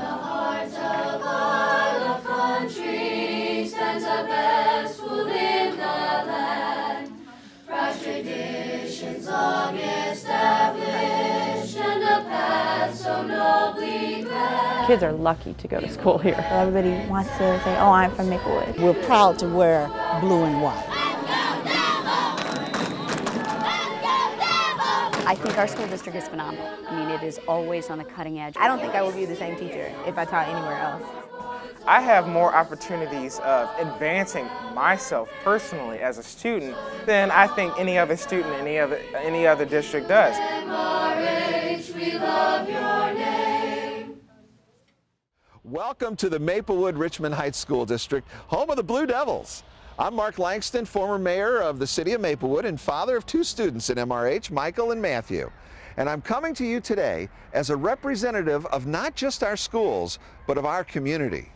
the heart of our love country stands the best rule in the land. Proud traditions long established and a path so nobly grand. Kids are lucky to go to school here. Everybody wants to say, oh, I'm from Maplewood. We're proud to wear blue and white. I think our school district is phenomenal. I mean, it is always on the cutting edge. I don't think I would be the same teacher if I taught anywhere else. I have more opportunities of advancing myself personally as a student than I think any other student in any other district does. MRH, we love your name. Welcome to the Maplewood Richmond Heights School District, home of the Blue Devils. I'm Mark Langston, former mayor of the city of Maplewood and father of two students at MRH, Michael and Matthew. And I'm coming to you today as a representative of not just our schools, but of our community.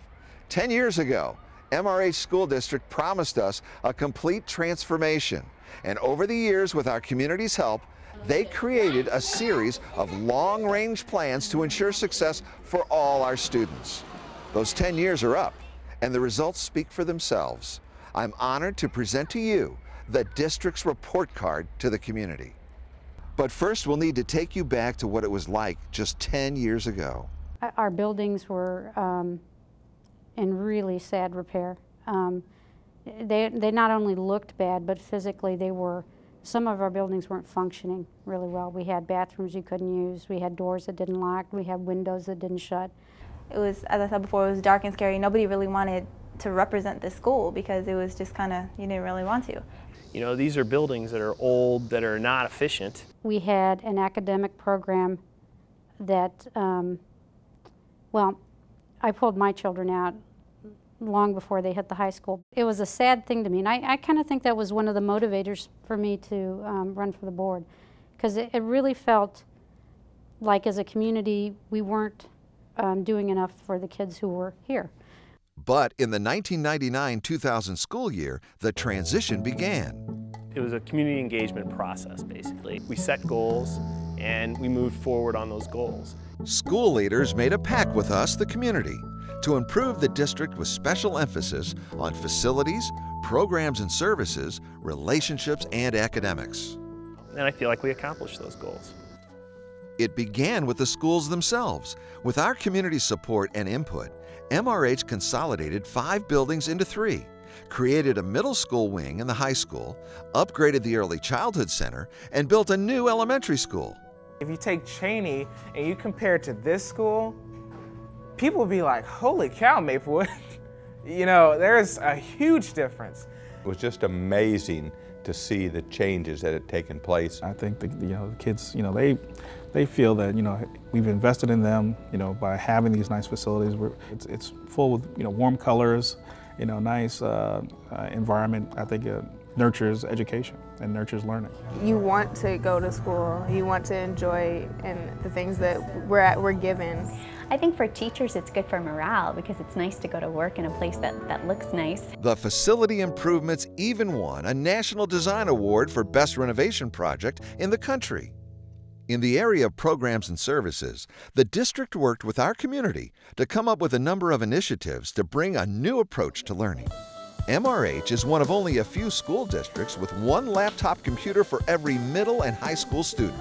10 years ago, MRH School District promised us a complete transformation. And over the years, with our community's help, they created a series of long-range plans to ensure success for all our students. Those 10 years are up, and the results speak for themselves. I'm honored to present to you the district's report card to the community. But first, we'll need to take you back to what it was like just 10 years ago. Our buildings were in really sad repair. They not only looked bad, but physically some of our buildings weren't functioning really well. We had bathrooms you couldn't use, we had doors that didn't lock, we had windows that didn't shut. It was, as I said before, it was dark and scary. Nobody really wanted to represent the school because it was just kind of, you didn't really want to. You know, these are buildings that are old, that are not efficient. We had an academic program that, well, I pulled my children out long before they hit the high school. It was a sad thing to me, and I kind of think that was one of the motivators for me to run for the board, because it really felt like as a community we weren't doing enough for the kids who were here. But in the 1999-2000 school year, the transition began. It was a community engagement process, basically. We set goals and we moved forward on those goals. School leaders made a pact with us, the community, to improve the district with special emphasis on facilities, programs and services, relationships, and academics. And I feel like we accomplished those goals. It began with the schools themselves. With our community support and input, MRH consolidated 5 buildings into 3, created a middle school wing in the high school, upgraded the early childhood center, and built a new elementary school. If you take Cheney and you compare it to this school, people will be like, holy cow, Maplewood. You know, there's a huge difference. It was just amazing to see the changes that had taken place. I think the kids, they feel that we've invested in them, by having these nice facilities. It's full with warm colors, nice environment. I think it nurtures education and nurtures learning. You want to go to school. You want to enjoy the things that we're given. I think for teachers it's good for morale because it's nice to go to work in a place that looks nice. The facility improvements even won a National Design Award for Best Renovation Project in the country. In the area of programs and services, the district worked with our community to come up with a number of initiatives to bring a new approach to learning. MRH is one of only a few school districts with 1 laptop computer for every middle and high school student.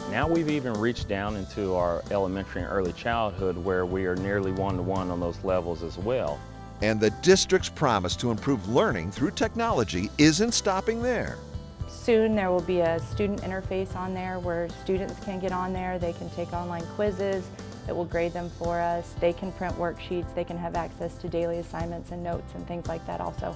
Now we've even reached down into our elementary and early childhood where we are nearly one-to-one on those levels as well. And the district's promise to improve learning through technology isn't stopping there. Soon there will be a student interface on there where students can get on there, they can take online quizzes that will grade them for us, they can print worksheets, they can have access to daily assignments and notes and things like that also.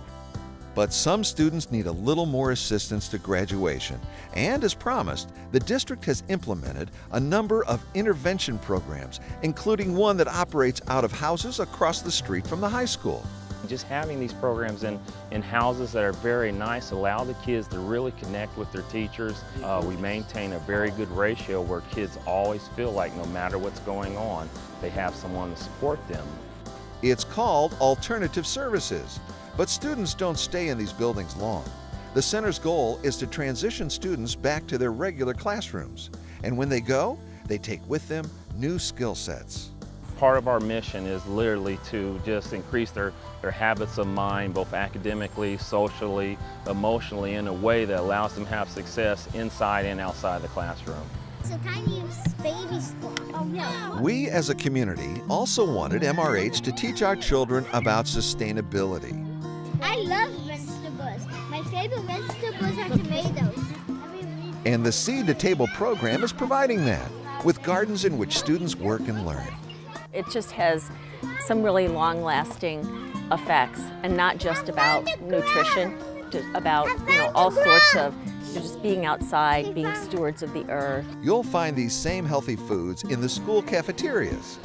But some students need a little more assistance to graduation, and as promised, the district has implemented a number of intervention programs, including one that operates out of houses across the street from the high school. Just having these programs in houses that are very nice allow the kids to really connect with their teachers. We maintain a very good ratio where kids always feel like no matter what's going on, they have someone to support them. It's called Alternative Services, but students don't stay in these buildings long. The center's goal is to transition students back to their regular classrooms, and when they go, they take with them new skill sets. part of our mission is literally to just increase their habits of mind, both academically, socially, emotionally, in a way that allows them to have success inside and outside the classroom. It's a tiny baby school. Oh, yeah. We as a community also wanted MRH to teach our children about sustainability. I love vegetables. My favorite vegetables are tomatoes. And the Seed to Table program is providing that, with gardens in which students work and learn. It just has some really long-lasting effects, and not just about nutrition, just about all sorts of just being outside, being stewards of the earth. You'll find these same healthy foods in the school cafeterias.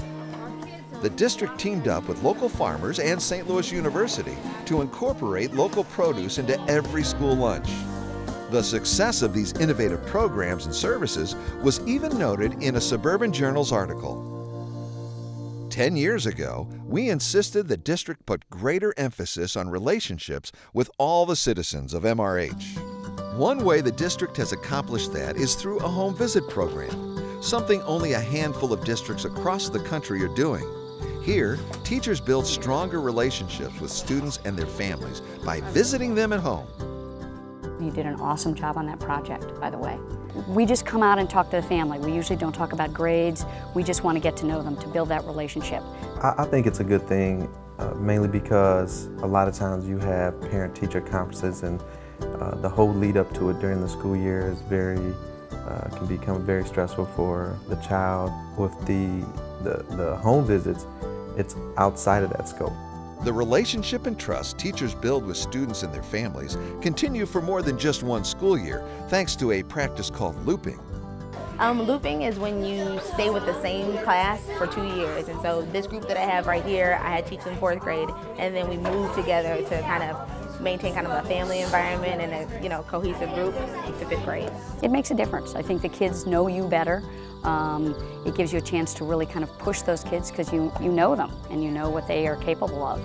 The district teamed up with local farmers and St. Louis University to incorporate local produce into every school lunch. The success of these innovative programs and services was even noted in a Suburban Journal's article. 10 years ago, we insisted the district put greater emphasis on relationships with all the citizens of MRH. One way the district has accomplished that is through a home visit program, something only a handful of districts across the country are doing. Here, teachers build stronger relationships with students and their families by visiting them at home. You did an awesome job on that project, by the way. We just come out and talk to the family. We usually don't talk about grades. We just want to get to know them, to build that relationship. I think it's a good thing, mainly because a lot of times you have parent-teacher conferences, and the whole lead up to it during the school year is can become very stressful for the child. With the home visits, it's outside of that scope. The relationship and trust teachers build with students and their families continue for more than just one school year, thanks to a practice called looping. Looping is when you stay with the same class for 2 years. And so this group that I have right here, I had teach in 4th grade, and then we moved together to kind of maintain kind of a family environment and a cohesive group to 5th grade. It makes a difference. I think the kids know you better. It gives you a chance to really kind of push those kids because you know them and you know what they are capable of.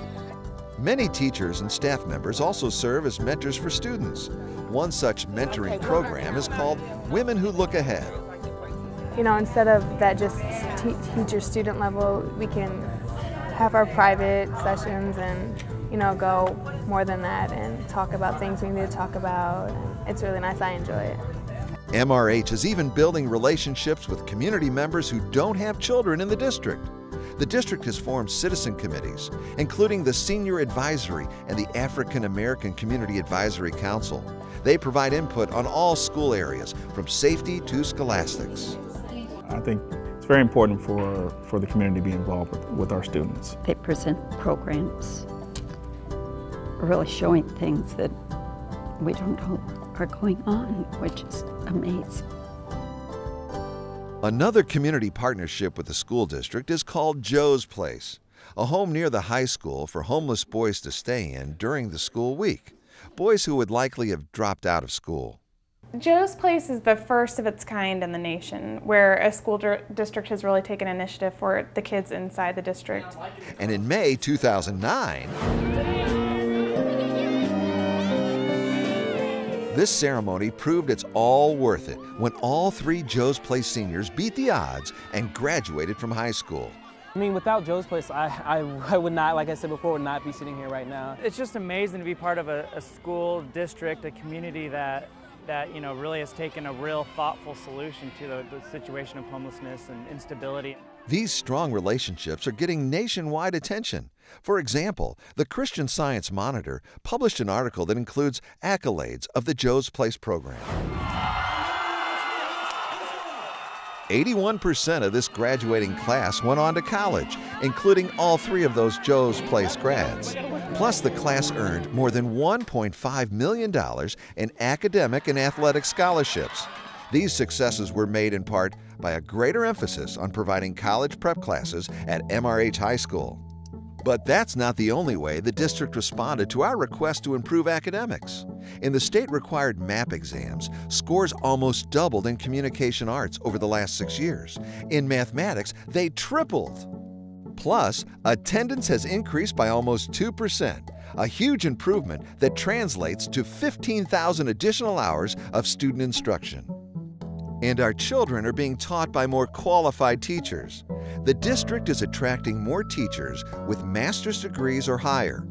Many teachers and staff members also serve as mentors for students. One such mentoring program is called Women Who Look Ahead. Instead of that just teacher-student level, we can have our private sessions and go more than that and talk about things we need to talk about. It's really nice. I enjoy it. MRH is even building relationships with community members who don't have children in the district. The district has formed citizen committees, including the Senior Advisory and the African American Community Advisory Council. They provide input on all school areas, from safety to scholastics. I think it's very important for the community to be involved with our students. They present programs really showing things that we don't know are going on, which is amazing. Another community partnership with the school district is called Joe's Place, a home near the high school for homeless boys to stay in during the school week, boys who would likely have dropped out of school. Joe's Place is the first of its kind in the nation, where a school district has really taken initiative for the kids inside the district. And in May 2009, this ceremony proved it's all worth it when all 3 Joe's Place seniors beat the odds and graduated from high school. I mean, without Joe's Place, I would not, like I said before, would not be sitting here right now. It's just amazing to be part of a school district, a community that really has taken a real thoughtful solution to the situation of homelessness and instability. These strong relationships are getting nationwide attention. For example, the Christian Science Monitor published an article that includes accolades of the Joe's Place program. 81% of this graduating class went on to college, including all 3 of those Joe's Place grads. Plus, the class earned more than $1.5 million in academic and athletic scholarships. These successes were made in part by a greater emphasis on providing college prep classes at MRH High School. But that's not the only way the district responded to our request to improve academics. In the state-required MAP exams, scores almost doubled in communication arts over the last 6 years. In mathematics, they tripled. Plus, attendance has increased by almost 2%, a huge improvement that translates to 15,000 additional hours of student instruction. And our children are being taught by more qualified teachers. the district is attracting more teachers with master's degrees or higher.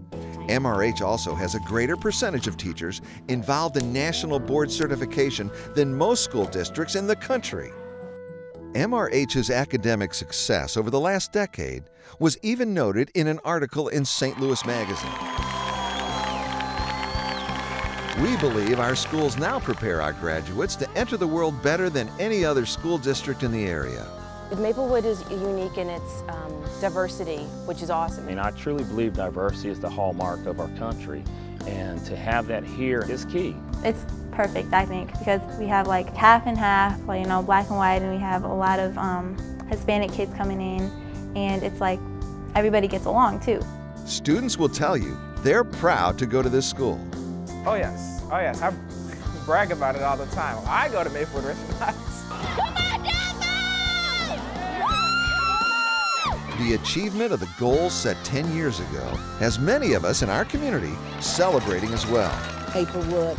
MRH also has a greater percentage of teachers involved in national board certification than most school districts in the country. MRH's academic success over the last decade was even noted in an article in St. Louis Magazine. We believe our schools now prepare our graduates to enter the world better than any other school district in the area. Maplewood is unique in its diversity, which is awesome. I mean, I truly believe diversity is the hallmark of our country, and to have that here is key. It's perfect, I think, because we have like half and half, like, you know, black and white, and we have a lot of Hispanic kids coming in, and it's like everybody gets along too. Students will tell you they're proud to go to this school. Oh yes, I brag about it all the time. I go to Maplewood Richmond Heights. The achievement of the goals set 10 years ago has many of us in our community celebrating as well. Maplewood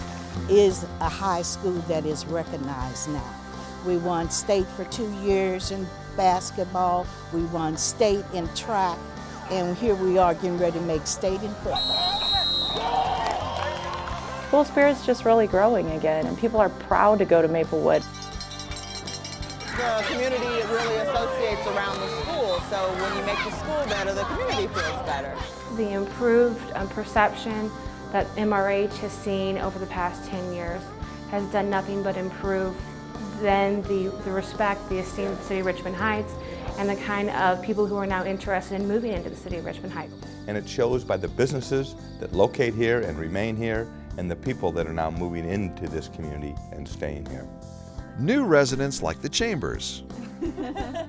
is a high school that is recognized now. We won state for 2 years in basketball, we won state in track, and here we are getting ready to make state in football. School spirit's just really growing again, and people are proud to go to Maplewood. The community really associates around the school, so when you make the school better, the community feels better. The improved perception that MRH has seen over the past 10 years has done nothing but improve then the respect, the esteem of the city of Richmond Heights, and the kind of people who are now interested in moving into the city of Richmond Heights. And it shows by the businesses that locate here and remain here, and the people that are now moving into this community and staying here. New residents like the Chambers.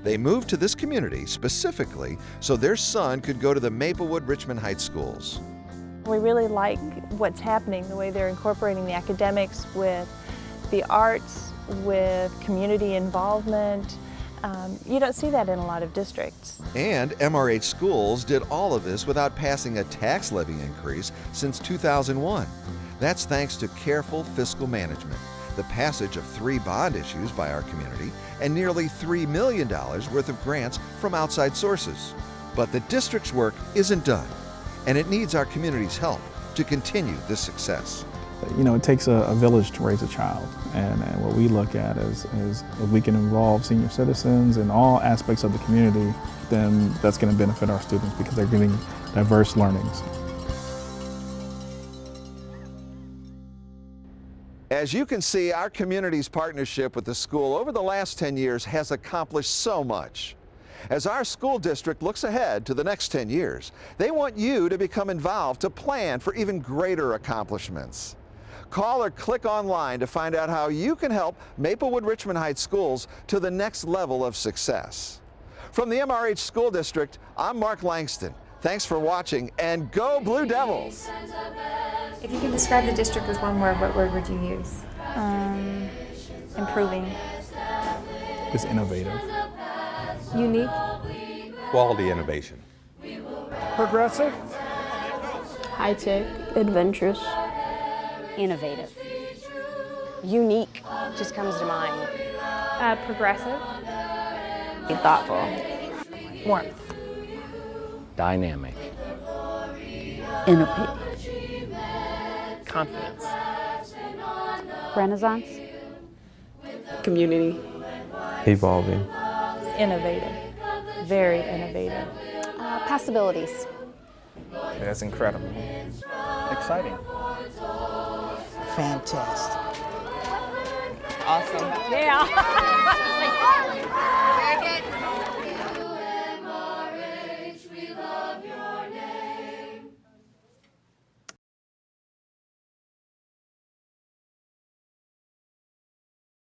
They moved to this community specifically so their son could go to the Maplewood Richmond Heights schools. We really like what's happening, the way they're incorporating the academics with the arts, with community involvement. You don't see that in a lot of districts. And MRH schools did all of this without passing a tax levy increase since 2001. That's thanks to careful fiscal management, the passage of 3 bond issues by our community, and nearly $3 million worth of grants from outside sources. But the district's work isn't done, and it needs our community's help to continue this success. You know, it takes a village to raise a child, and what we look at is if we can involve senior citizens in all aspects of the community, then that's going to benefit our students because they're getting diverse learnings. As you can see, our community's partnership with the school over the last 10 years has accomplished so much. As our school district looks ahead to the next 10 years, they want you to become involved to plan for even greater accomplishments. Call or click online to find out how you can help Maplewood Richmond Heights schools to the next level of success. From the MRH School District, I'm Mark Langston. Thanks for watching, and go Blue Devils! If you can describe the district with one word, what word would you use? Improving. It's innovative. Unique. Quality innovation. Progressive. High-tech. Adventurous. Innovative. Unique just comes to mind. Progressive. Thoughtful. Warmth. Dynamic. Innovative. Confidence. Renaissance. Community. Evolving. Innovative. Very innovative. Possibilities. That's incredible. Exciting. Fantastic. Awesome. Yeah.